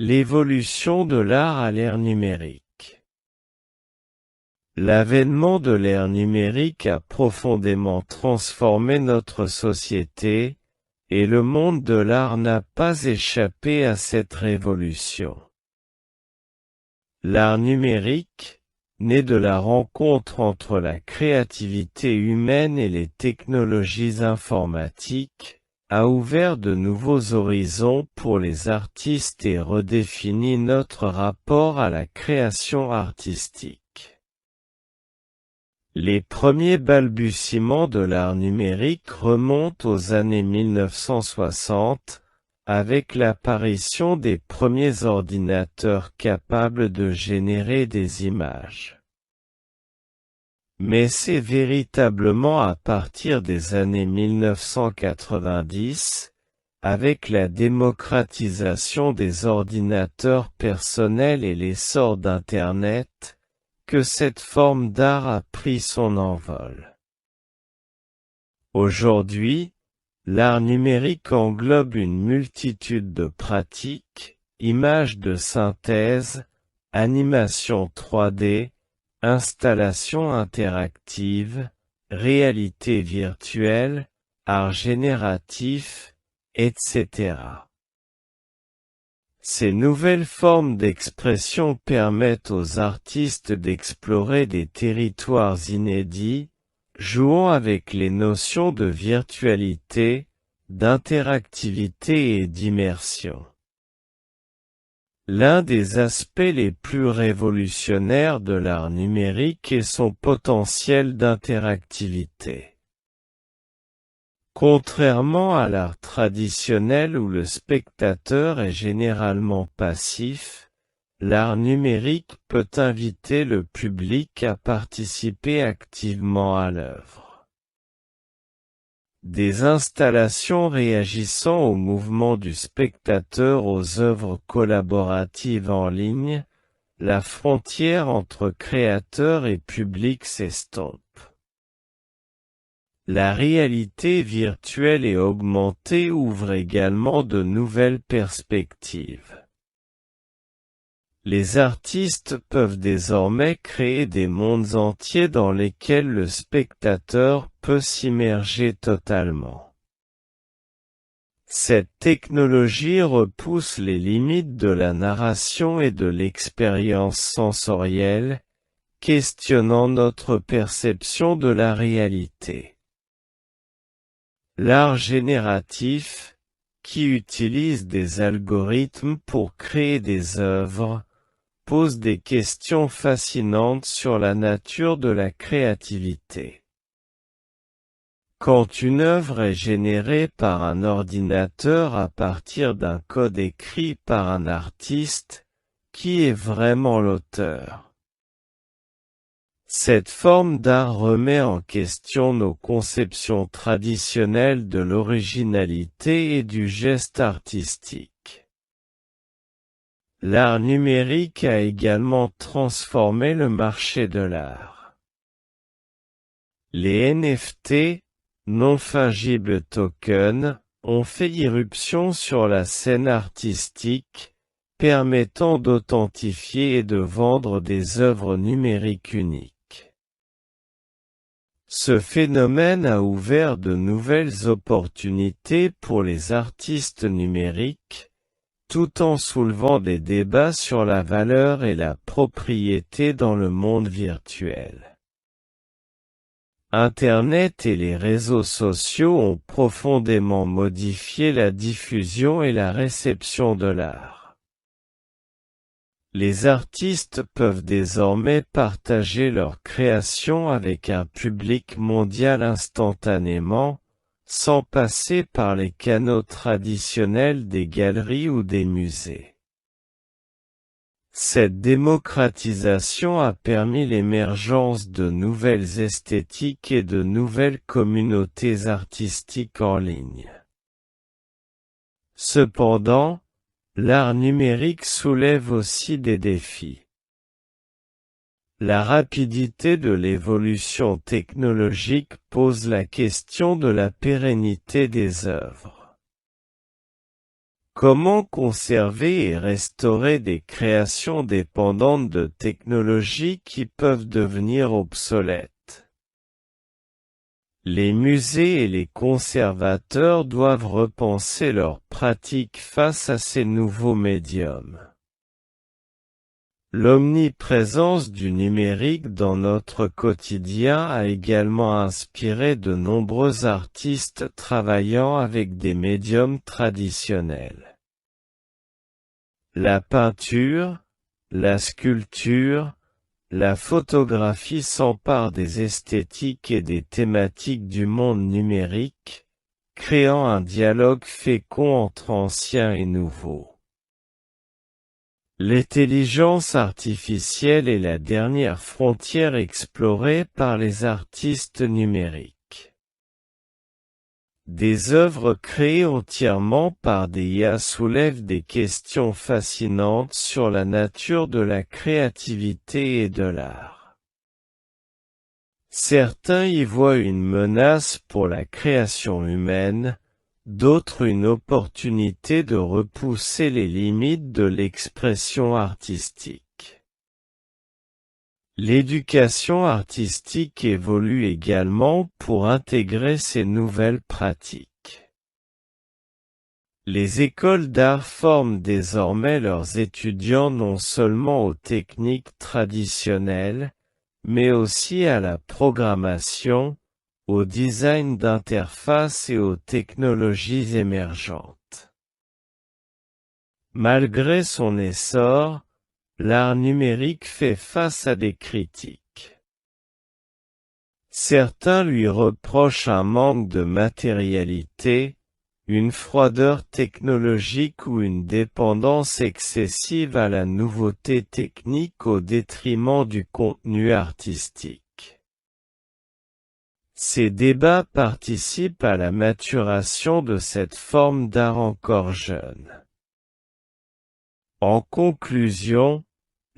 L'évolution de l'art à l'ère numérique. L'avènement de l'ère numérique a profondément transformé notre société, et le monde de l'art n'a pas échappé à cette révolution. L'art numérique, né de la rencontre entre la créativité humaine et les technologies informatiques, a ouvert de nouveaux horizons pour les artistes et redéfini notre rapport à la création artistique. Les premiers balbutiements de l'art numérique remontent aux années 1960, avec l'apparition des premiers ordinateurs capables de générer des images. Mais c'est véritablement à partir des années 1990, avec la démocratisation des ordinateurs personnels et l'essor d'Internet, que cette forme d'art a pris son envol. Aujourd'hui, l'art numérique englobe une multitude de pratiques, images de synthèse, animation 3D, installation interactive, réalité virtuelle, art génératif, etc. Ces nouvelles formes d'expression permettent aux artistes d'explorer des territoires inédits, jouant avec les notions de virtualité, d'interactivité et d'immersion. L'un des aspects les plus révolutionnaires de l'art numérique est son potentiel d'interactivité. Contrairement à l'art traditionnel où le spectateur est généralement passif, l'art numérique peut inviter le public à participer activement à l'œuvre. Des installations réagissant au mouvement du spectateur aux œuvres collaboratives en ligne, la frontière entre créateur et public s'estompe. La réalité virtuelle et augmentée ouvre également de nouvelles perspectives. Les artistes peuvent désormais créer des mondes entiers dans lesquels le spectateur peut s'immerger totalement. Cette technologie repousse les limites de la narration et de l'expérience sensorielle, questionnant notre perception de la réalité. L'art génératif, qui utilise des algorithmes pour créer des œuvres, pose des questions fascinantes sur la nature de la créativité. Quand une œuvre est générée par un ordinateur à partir d'un code écrit par un artiste, qui est vraiment l'auteur? Cette forme d'art remet en question nos conceptions traditionnelles de l'originalité et du geste artistique. L'art numérique a également transformé le marché de l'art. Les NFT, non-fungible tokens, ont fait irruption sur la scène artistique, permettant d'authentifier et de vendre des œuvres numériques uniques. Ce phénomène a ouvert de nouvelles opportunités pour les artistes numériques, tout en soulevant des débats sur la valeur et la propriété dans le monde virtuel. Internet et les réseaux sociaux ont profondément modifié la diffusion et la réception de l'art. Les artistes peuvent désormais partager leurs créations avec un public mondial instantanément, sans passer par les canaux traditionnels des galeries ou des musées. Cette démocratisation a permis l'émergence de nouvelles esthétiques et de nouvelles communautés artistiques en ligne. Cependant, l'art numérique soulève aussi des défis. La rapidité de l'évolution technologique pose la question de la pérennité des œuvres. Comment conserver et restaurer des créations dépendantes de technologies qui peuvent devenir obsolètes? Les musées et les conservateurs doivent repenser leurs pratiques face à ces nouveaux médiums. L'omniprésence du numérique dans notre quotidien a également inspiré de nombreux artistes travaillant avec des médiums traditionnels. La peinture, la sculpture, la photographie s'emparent des esthétiques et des thématiques du monde numérique, créant un dialogue fécond entre anciens et nouveaux. L'intelligence artificielle est la dernière frontière explorée par les artistes numériques. Des œuvres créées entièrement par des IA soulèvent des questions fascinantes sur la nature de la créativité et de l'art. Certains y voient une menace pour la création humaine, d'autres une opportunité de repousser les limites de l'expression artistique. L'éducation artistique évolue également pour intégrer ces nouvelles pratiques. Les écoles d'art forment désormais leurs étudiants non seulement aux techniques traditionnelles, mais aussi à la programmation, au design d'interface et aux technologies émergentes. Malgré son essor, l'art numérique fait face à des critiques. Certains lui reprochent un manque de matérialité, une froideur technologique ou une dépendance excessive à la nouveauté technique au détriment du contenu artistique. Ces débats participent à la maturation de cette forme d'art encore jeune. En conclusion,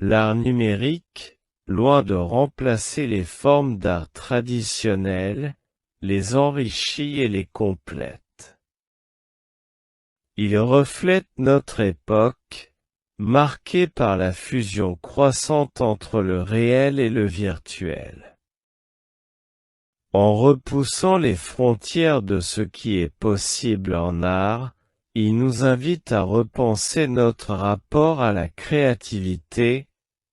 l'art numérique, loin de remplacer les formes d'art traditionnelles, les enrichit et les complète. Il reflète notre époque, marquée par la fusion croissante entre le réel et le virtuel. En repoussant les frontières de ce qui est possible en art, il nous invite à repenser notre rapport à la créativité,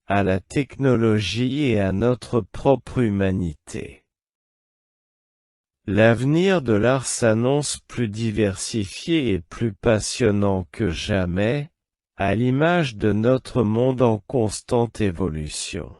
à la technologie et à notre propre humanité. L'avenir de l'art s'annonce plus diversifié et plus passionnant que jamais, à l'image de notre monde en constante évolution.